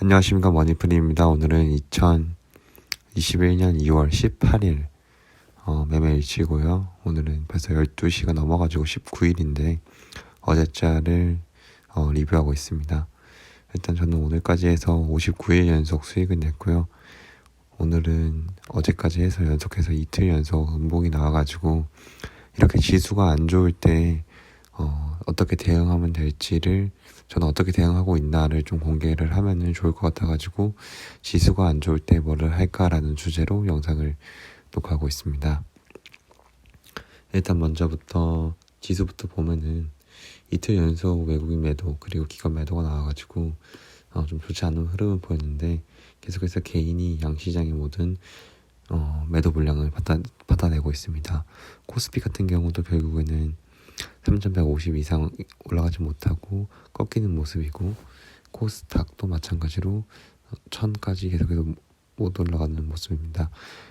안녕하십니까, 머니프리입니다. 오늘은 2021년 2월 18일 매매일치고요. 오늘은 벌써 12시가 넘어가지고 19일인데 어제자를 리뷰하고 있습니다. 일단 저는 오늘까지 해서 59일 연속 수익을 냈고요. 오늘은 어제까지 해서 연속해서 이틀 연속 음봉이 나와가지고 이렇게 지수가 안 좋을 때 어떻게 대응하면 될지를, 저는 어떻게 대응하고 있나를 좀 공개를 하면은 좋을 것 같아가지고 지수가 안 좋을 때 뭐를 할까라는 주제로 영상을 녹화하고 있습니다. 일단 먼저부터 지수부터 보면은 이틀 연속 외국인 매도 그리고 기관 매도가 나와가지고 좀 좋지 않은 흐름을 보였는데, 계속해서 개인이 양시장의 모든 매도 물량을 받아내고 있습니다. 코스피 같은 경우도 결국에는 3150 이상 올라가지 못하고 꺾이는 모습이고, 코스닥도 마찬가지로 1000까지 계속해서 못 올라가는 모습입니다.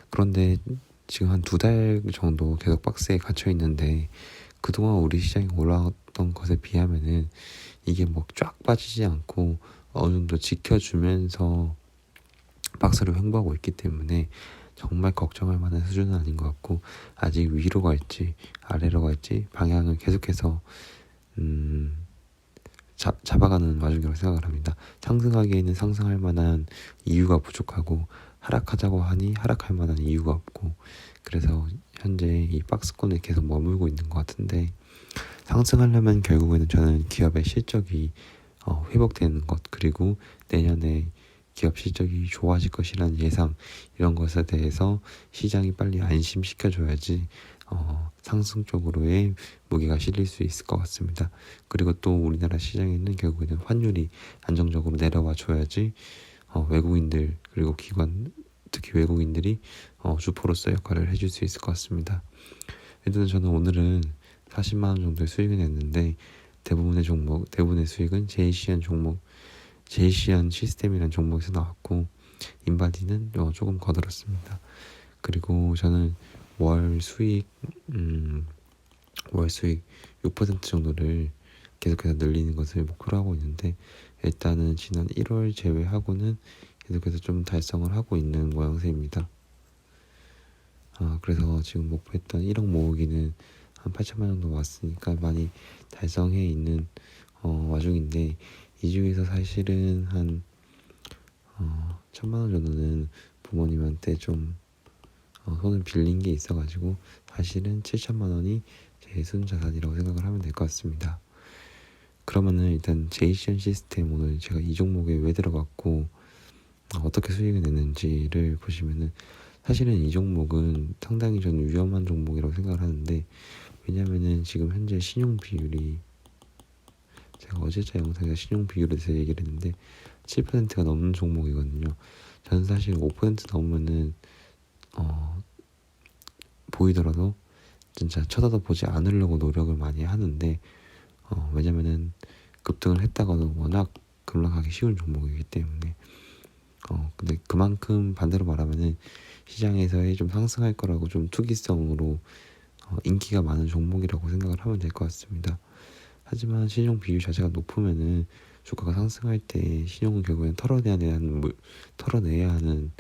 그런데 지금 한 2달 정도 계속 박스에 갇혀 있는데, 그동안 우리 시장이 올라왔던 것에 비하면은 이게 뭐 쫙 빠지지 않고 어느 정도 지켜주면서 박스를 횡보하고 있기 때문에 정말 걱정할 만한 수준은 아닌 것 같고, 아직 위로 갈지 아래로 갈지 방향을 계속해서 잡아가는 와중이라고 생각을 합니다. 상승하기에는 상승할 만한 이유가 부족하고, 하락하자고 하니 하락할 만한 이유가 없고, 그래서 현재 이 박스권에 계속 머물고 있는 것 같은데, 상승하려면 결국에는 저는 기업의 실적이 회복되는 것, 그리고 내년에 기업 실적이 좋아질 것이라는 예상, 이런 것에 대해서 시장이 빨리 안심시켜줘야지 상승 쪽으로의 무게가 실릴 수 있을 것 같습니다. 그리고 또 우리나라 시장에는 결국에는 환율이 안정적으로 내려와 줘야지 외국인들 그리고 기관, 특히 외국인들이 주포로서 역할을 해줄 수 있을 것 같습니다. 일단 저는 오늘은 40만원 정도의 수익을 냈는데, 대부분의 수익은 제이시안 시스템이라는 종목에서 나왔고, 인바디는 조금 거들었습니다. 그리고 저는 월 수익 6% 정도를 계속해서 늘리는 것을 목표로 하고 있는데, 일단은 지난 1월 제외하고는 계속해서 좀 달성을 하고 있는 모양새입니다. 그래서 지금 목표했던 1억 모으기는 한 8천만 원 정도 왔으니까 많이 달성해 있는 와중인데, 이 중에서 사실은 한 1,000만 원 정도는 부모님한테 좀 손을 빌린 게 있어가지고, 사실은 7천만 원이 제 순자산이라고 생각을 하면 될 것 같습니다. 그러면은 일단 제이시안 시스템, 오늘 제가 이 종목에 왜 들어갔고 어떻게 수익을 냈는지를 보시면은, 사실은 이 종목은 상당히 저는 위험한 종목이라고 생각을 하는데, 왜냐면은 지금 현재 신용 비율이, 제가 어제자 영상에서 신용 비율에 대해서 얘기를 했는데 7%가 넘는 종목이거든요. 저는 사실 5% 넘으면은 보이더라도 진짜 쳐다도 보지 않으려고 노력을 많이 하는데, 왜냐면은 급등을 했다가도 워낙 급락하기 쉬운 종목이기 때문에, 근데 그만큼 반대로 말하면은 시장에서의 좀 상승할 거라고 좀 투기성으로 인기가 많은 종목이라고 생각을 하면 될 것 같습니다. 하지만 신용 비율 자체가 높으면은 주가가 상승할 때 신용은 결국엔 털어내야 하는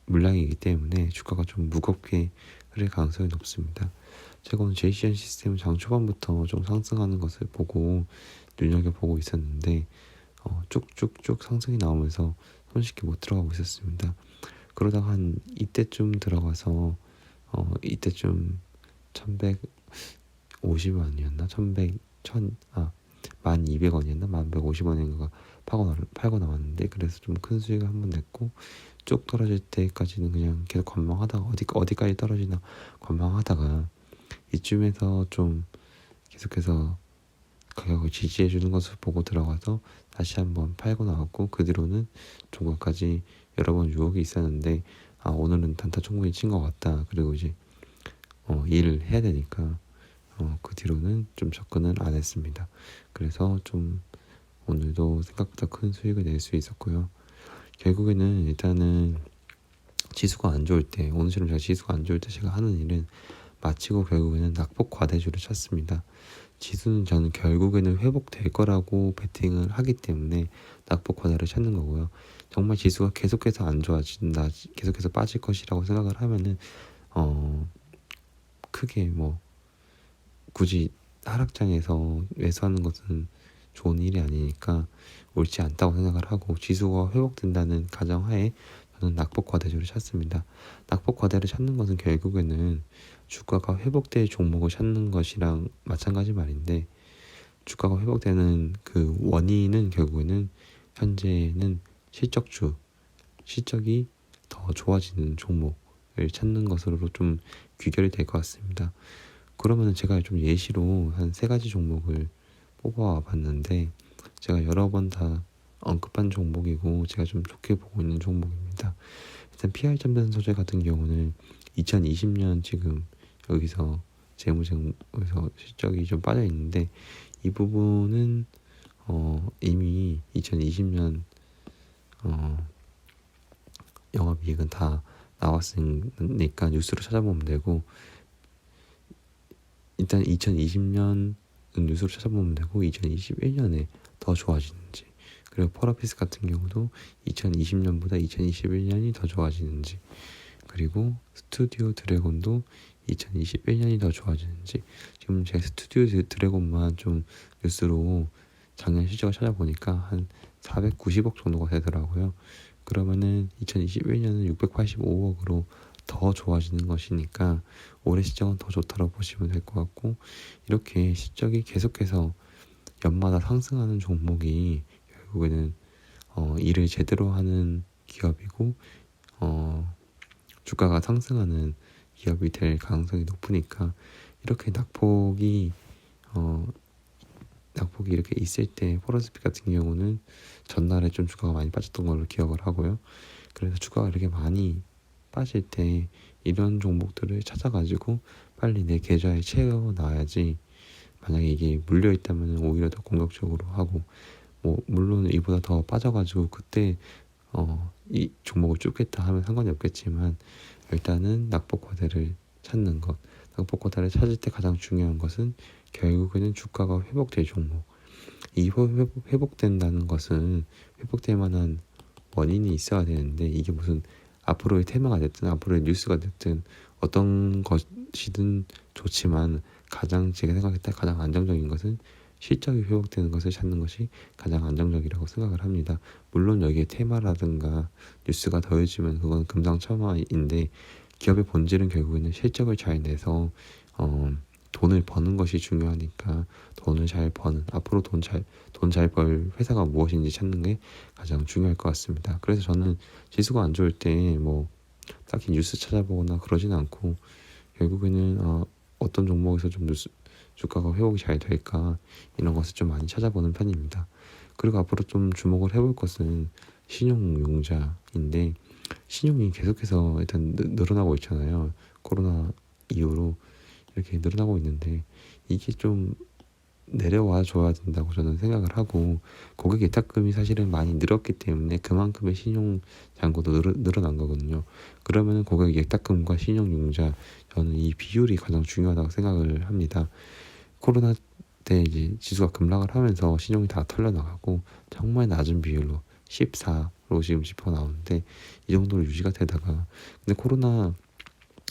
물량이기 때문에 주가가 좀 무겁게 흐를 가능성이 높습니다. 제가 오늘 제이시안 시스템은 장 초반부터 좀 상승하는 것을 보고 눈여겨보고 있었는데, 쭉쭉쭉 상승이 나오면서 손쉽게 못 들어가고 있었습니다. 그러다가 한 이때쯤 들어가서 이때쯤 1150원이었나? 1200원이었나? 1150원인가가 팔고 나왔는데, 그래서 좀 큰 수익을 한번 냈고, 쭉 떨어질 때까지는 그냥 계속 관망하다가 어디까지 떨어지나 관망하다가 이쯤에서 좀 계속해서 가격을 지지해주는 것을 보고 들어가서 다시 한번 팔고 나왔고, 그 뒤로는 종가까지 여러 번 유혹이 있었는데, 오늘은 단타 충분히 친 것 같다. 그리고 이제 일을 해야 되니까 그 뒤로는 좀 접근을 안 했습니다. 그래서 좀 오늘도 생각보다 큰 수익을 낼 수 있었고요. 결국에는 일단은 지수가 안 좋을 때, 오늘처럼 제가 지수가 안 좋을 때 제가 하는 일은 마치고 결국에는 낙폭 과대주를 찾습니다. 지수는 저는 결국에는 회복될 거라고 베팅을 하기 때문에 낙폭 과다를 찾는 거고요. 정말 지수가 계속해서 안 좋아진다, 계속해서 빠질 것이라고 생각을 하면은 크게 뭐 굳이 하락장에서 매수하는 것은 좋은 일이 아니니까 옳지 않다고 생각을 하고, 지수가 회복된다는 가정하에 저는 낙폭 과대주를 찾습니다. 낙폭 과대를 찾는 것은 결국에는 주가가 회복될 종목을 찾는 것이랑 마찬가지 말인데, 주가가 회복되는 그 원인은 결국에는 현재는 실적이 더 좋아지는 종목을 찾는 것으로 좀 귀결이 될 것 같습니다. 그러면 제가 좀 예시로 한 3가지 종목을 뽑아와 봤는데, 제가 여러 번 다 언급한 종목이고 제가 좀 좋게 보고 있는 종목입니다. 일단 PR점전 소재 같은 경우는 2020년 지금 여기서 재무제표에서 실적이 좀 빠져 있는데, 이 부분은 이미 2020년 영업이익은 다 나왔으니까 뉴스로 찾아보면 되고, 일단 2020년 뉴스로 찾아보면 되고, 2021년에 더 좋아지는지, 그리고 펄어피스 같은 경우도 2020년보다 2021년이 더 좋아지는지, 그리고 스튜디오 드래곤도 2021년이 더 좋아지는지. 지금 제가 스튜디오 드래곤만 좀 뉴스로 작년 실적을 찾아보니까 한 490억 정도가 되더라고요. 그러면은 2021년은 685억으로 더 좋아지는 것이니까 올해 실적은 더 좋다고 보시면 될 것 같고, 이렇게 실적이 계속해서 연마다 상승하는 종목이 결국에는 일을 제대로 하는 기업이고 주가가 상승하는 기업이 될 가능성이 높으니까, 이렇게 낙폭이 이렇게 있을 때 포러스핏 같은 경우는 전날에 좀 주가가 많이 빠졌던 걸로 기억을 하고요. 그래서 주가가 이렇게 많이 빠질 때 이런 종목들을 찾아가지고 빨리 내 계좌에 채워놔야지, 만약에 이게 물려 있다면 오히려 더 공격적으로 하고, 뭐 물론 이보다 더 빠져가지고 그때 이 종목을 쫓겠다 하면 상관이 없겠지만, 일단은 낙폭 과대를 찾는 것. 낙폭 과대를 찾을 때 가장 중요한 것은 결국에는 주가가 회복될 종목. 이 회복된다는 것은 회복될 만한 원인이 있어야 되는데, 이게 무슨 앞으로의 테마가 됐든 앞으로의 뉴스가 됐든 어떤 것이든 좋지만, 제가 생각할 때 가장 안정적인 것은 실적이 회복되는 것을 찾는 것이 가장 안정적이라고 생각을 합니다. 물론 여기에 테마라든가 뉴스가 더해지면 그건 금상첨화인데, 기업의 본질은 결국에는 실적을 잘 내서 돈을 버는 것이 중요하니까, 돈을 잘 버는, 앞으로 돈 잘 벌 회사가 무엇인지 찾는 게 가장 중요할 것 같습니다. 그래서 저는 지수가 안 좋을 때 뭐 딱히 뉴스 찾아보거나 그러진 않고, 결국에는 어떤 종목에서 좀 주가가 회복이 잘 될까, 이런 것을 좀 많이 찾아보는 편입니다. 그리고 앞으로 좀 주목을 해볼 것은 신용융자인데, 신용이 계속해서 일단 늘어나고 있잖아요. 코로나 이후로 이렇게 늘어나고 있는데, 이게 좀 내려와 줘야 된다고 저는 생각을 하고, 고객 예탁금이 사실은 많이 늘었기 때문에 그만큼의 신용 잔고도 늘어난 거거든요. 그러면 고객 예탁금과 신용융자, 저는 이 비율이 가장 중요하다고 생각을 합니다. 코로나 때 이제 지수가 급락을 하면서 신용이 다 털려나가고 정말 낮은 비율로 14로 지금 짚어 나오는데, 이 정도로 유지가 되다가, 근데 코로나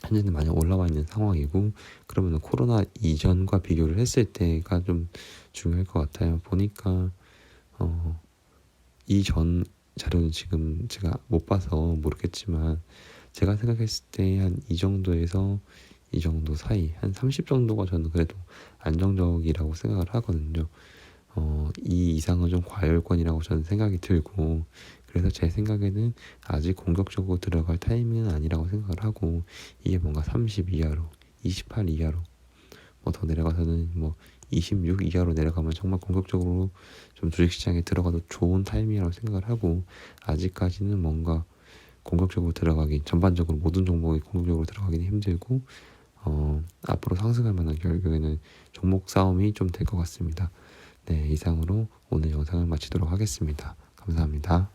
현재는 많이 올라와 있는 상황이고, 그러면 코로나 이전과 비교를 했을 때가 좀 중요할 것 같아요. 보니까 이전 자료는 지금 제가 못 봐서 모르겠지만, 제가 생각했을 때 한 이 정도에서 이 정도 사이, 한 30 정도가 저는 그래도 안정적이라고 생각을 하거든요. 이 이상은 좀 과열권이라고 저는 생각이 들고, 그래서 제 생각에는 아직 공격적으로 들어갈 타이밍은 아니라고 생각을 하고, 이게 뭔가 30 이하로, 28 이하로, 뭐 더 내려가서는 뭐 26 이하로 내려가면 정말 공격적으로 좀 주식시장에 들어가도 좋은 타이밍이라고 생각을 하고, 아직까지는 뭔가 공격적으로 들어가기, 전반적으로 모든 종목이 공격적으로 들어가기는 힘들고, 앞으로 상승할 만한 결국에는 종목 싸움이 좀 될 것 같습니다. 네, 이상으로 오늘 영상을 마치도록 하겠습니다. 감사합니다.